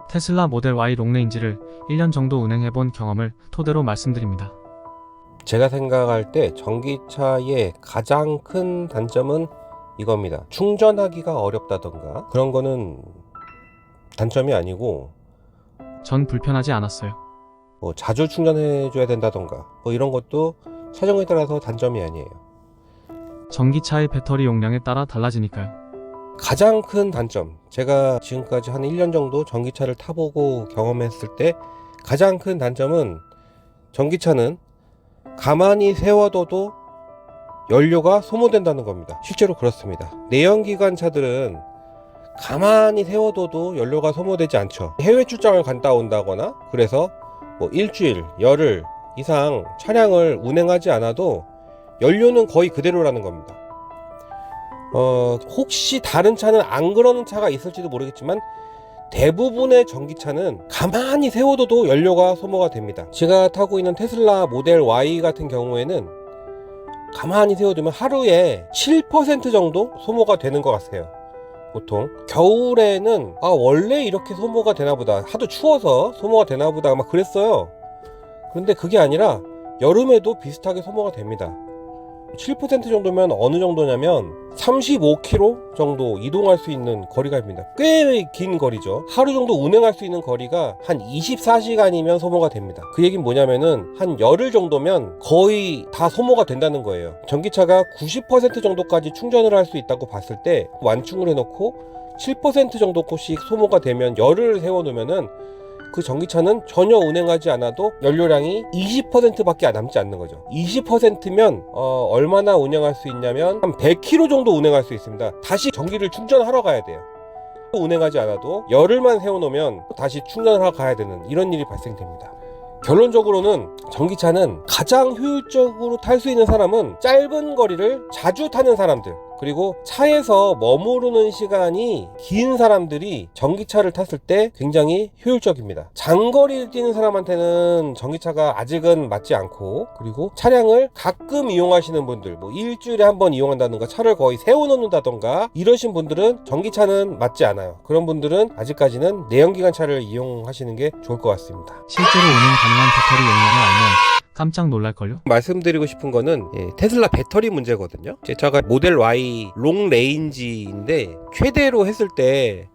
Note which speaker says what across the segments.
Speaker 1: 테슬라 모델 Y 롱레인지를 1년 정도 운행해본 경험을 토대로 말씀드립니다.
Speaker 2: 제가 생각할 때 전기차의 가장 큰 단점은 이겁니다. 충전하기가 어렵다던가 그런 거는 단점이 아니고,
Speaker 1: 전 불편하지 않았어요.
Speaker 2: 뭐 자주 충전해 줘야 된다던가 뭐 이런 것도 사정에 따라서 단점이 아니에요.
Speaker 1: 전기차의 배터리 용량에 따라 달라지니까요.
Speaker 2: 가장 큰 단점, 제가 지금까지 한 1년 정도 전기차를 타보고 경험했을 때 가장 큰 단점은, 전기차는 가만히 세워둬도 연료가 소모된다는 겁니다. 실제로 그렇습니다. 내연기관 차들은 가만히 세워둬도 연료가 소모되지 않죠. 해외 출장을 갔다 온다거나 그래서 뭐 일주일, 열흘 이상 차량을 운행하지 않아도 연료는 거의 그대로라는 겁니다. 혹시 다른 차는 안 그러는 차가 있을지도 모르겠지만 대부분의 전기차는 가만히 세워둬도 연료가 소모가 됩니다. 제가 타고 있는 테슬라 모델 Y 같은 경우에는 가만히 세워두면 하루에 7% 정도 소모가 되는 것 같아요. 보통 겨울에는 원래 이렇게 소모가 되나보다, 하도 추워서 소모가 되나보다 아마 그랬어요. 그런데 그게 아니라 여름에도 비슷하게 소모가 됩니다. 7% 정도면 어느 정도냐면 35km 정도 이동할 수 있는 거리가입니다. 꽤 긴 거리죠. 하루 정도 운행할 수 있는 거리가 한 24시간이면 소모가 됩니다. 그 얘기는 뭐냐면은 한 열흘 정도면 거의 다 소모가 된다는 거예요. 전기차가 90% 정도까지 충전을 할 수 있다고 봤을 때 완충을 해놓고 7% 정도씩 소모가 되면 열흘을 세워놓으면은 그 전기차는 전혀 운행하지 않아도 연료량이 20%밖에 남지 않는 거죠. 20%면 얼마나 운행할 수 있냐면 한 100km 정도 운행할 수 있습니다. 다시 전기를 충전하러 가야 돼요. 운행하지 않아도 열흘만 세워놓으면 다시 충전하러 가야 되는 이런 일이 발생됩니다. 결론적으로는 전기차는 가장 효율적으로 탈 수 있는 사람은 짧은 거리를 자주 타는 사람들, 그리고 차에서 머무르는 시간이 긴 사람들이 전기차를 탔을 때 굉장히 효율적입니다. 장거리를 뛰는 사람한테는 전기차가 아직은 맞지 않고, 그리고 차량을 가끔 이용하시는 분들, 뭐 일주일에 한 번 이용한다든가 차를 거의 세워놓는다던가 이러신 분들은 전기차는 맞지 않아요. 그런 분들은 아직까지는 내연기관 차를 이용하시는 게 좋을 것 같습니다.
Speaker 1: 실제로 운행 가능한 배터리 용량을 알면 깜짝 놀랄걸요?
Speaker 2: 말씀드리고 싶은 거는 테슬라 배터리 문제거든요. 제 차가 모델 Y 롱 레인지인데 최대로 했을 때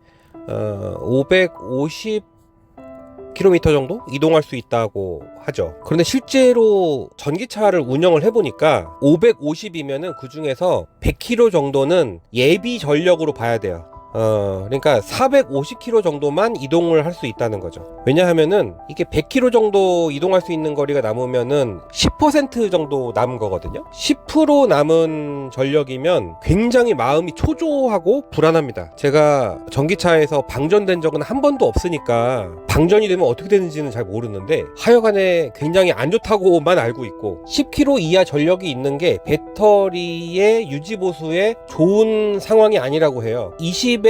Speaker 2: 550km 정도 이동할 수 있다고 하죠. 그런데 실제로 전기차를 운영을 해보니까 550이면은 그 중에서 100km 정도는 예비 전력으로 봐야 돼요. 그러니까 450km 정도만 이동을 할 수 있다는 거죠. 왜냐하면은 이게 100km 정도 이동할 수 있는 거리가 남으면은 10% 정도 남은 거거든요. 10% 남은 전력이면 굉장히 마음이 초조하고 불안합니다. 제가 전기차에서 방전된 적은 한 번도 없으니까 방전이 되면 어떻게 되는지는 잘 모르는데 하여간에 굉장히 안 좋다고만 알고 있고, 10km 이하 전력이 있는 게 배터리의 유지 보수에 좋은 상황이 아니라고 해요. 20에서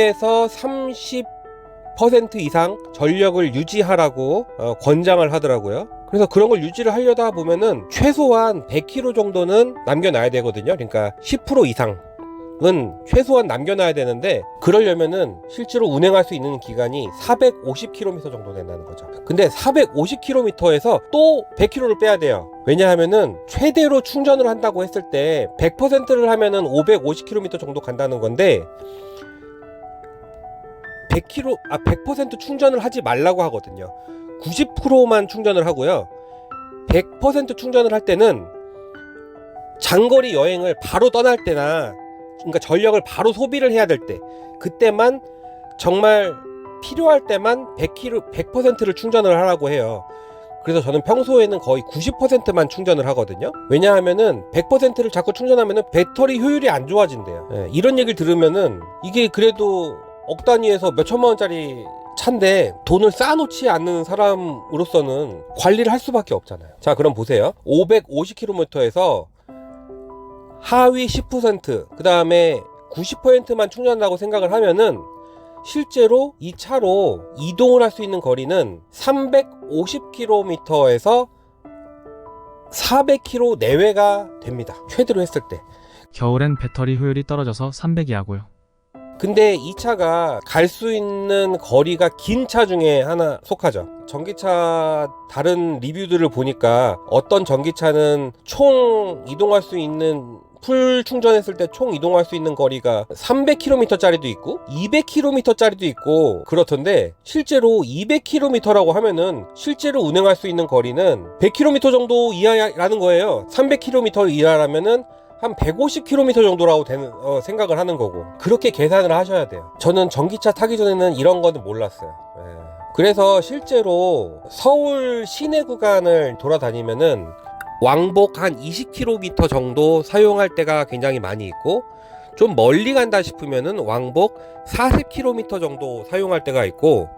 Speaker 2: 30% 이상 전력을 유지하라고 권장을 하더라고요. 그래서 그런 걸 유지를 하려다 보면은 최소한 100km 정도는 남겨놔야 되거든요. 그러니까 10% 이상은 최소한 남겨놔야 되는데, 그러려면은 실제로 운행할 수 있는 기간이 450km 정도 된다는 거죠. 근데 450km에서 또 100km를 빼야 돼요. 왜냐하면은 최대로 충전을 한다고 했을 때 100%를 하면은 550km 정도 간다는 건데, 100% 충전을 하지 말라고 하거든요. 90%만 충전을 하고요. 100% 충전을 할 때는 장거리 여행을 바로 떠날 때나, 그러니까 전력을 바로 소비를 해야 될 때, 그때만 정말 필요할 때만 100%를 충전을 하라고 해요. 그래서 저는 평소에는 거의 90%만 충전을 하거든요. 왜냐하면은 100%를 자꾸 충전하면은 배터리 효율이 안 좋아진대요. 이런 얘기를 들으면은 이게 그래도 억 단위에서 몇 천만 원짜리 차인데 돈을 쌓아놓지 않는 사람으로서는 관리를 할 수밖에 없잖아요. 자, 그럼 보세요. 550km에서 하위 10%, 그 다음에 90%만 충전한다고 생각을 하면은 실제로 이 차로 이동을 할 수 있는 거리는 350km에서 400km 내외가 됩니다. 최대로 했을 때.
Speaker 1: 겨울엔 배터리 효율이 떨어져서 300 이하고요.
Speaker 2: 근데 이 차가 갈 수 있는 거리가 긴 차 중에 하나 속하죠. 전기차 다른 리뷰들을 보니까 어떤 전기차는 총 이동할 수 있는, 풀 충전했을 때 총 이동할 수 있는 거리가 300km 짜리도 있고 200km 짜리도 있고 그렇던데, 실제로 200km라고 하면은 실제로 운행할 수 있는 거리는 100km 정도 이하라는 거예요. 300km 이하라면은 한 150km 정도라고 생각을 하는 거고, 그렇게 계산을 하셔야 돼요. 저는 전기차 타기 전에는 이런 거는 몰랐어요. 그래서 실제로 서울 시내 구간을 돌아다니면은 왕복 한 20km 정도 사용할 때가 굉장히 많이 있고, 좀 멀리 간다 싶으면은 왕복 40km 정도 사용할 때가 있고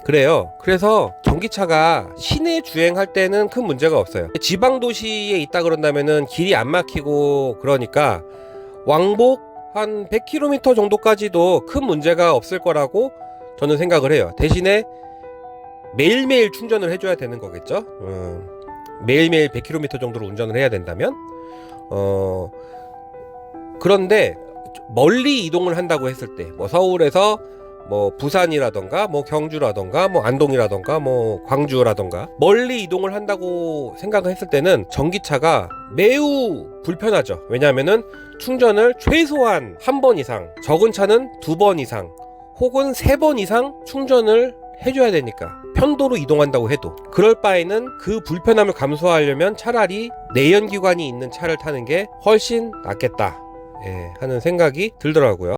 Speaker 2: 그래요. 그래서 전기차가 시내 주행할 때는 큰 문제가 없어요. 지방 도시에 있다 그런다면은 길이 안 막히고 그러니까 왕복 한 100km 정도까지도 큰 문제가 없을 거라고 저는 생각을 해요. 대신에 매일매일 충전을 해줘야 되는 거겠죠. 매일매일 100km 정도로 운전을 해야 된다면 그런데 멀리 이동을 한다고 했을 때, 뭐 서울에서 뭐 부산이라던가 뭐 경주라던가 뭐 안동이라던가 뭐 광주라던가 멀리 이동을 한다고 생각을 했을 때는 전기차가 매우 불편하죠. 왜냐하면은 충전을 최소한 한 번 이상, 적은 차는 2번 이상 혹은 3번 이상 충전을 해줘야 되니까, 편도로 이동한다고 해도. 그럴 바에는 그 불편함을 감수하려면 차라리 내연기관이 있는 차를 타는 게 훨씬 낫겠다 하는 생각이 들더라고요.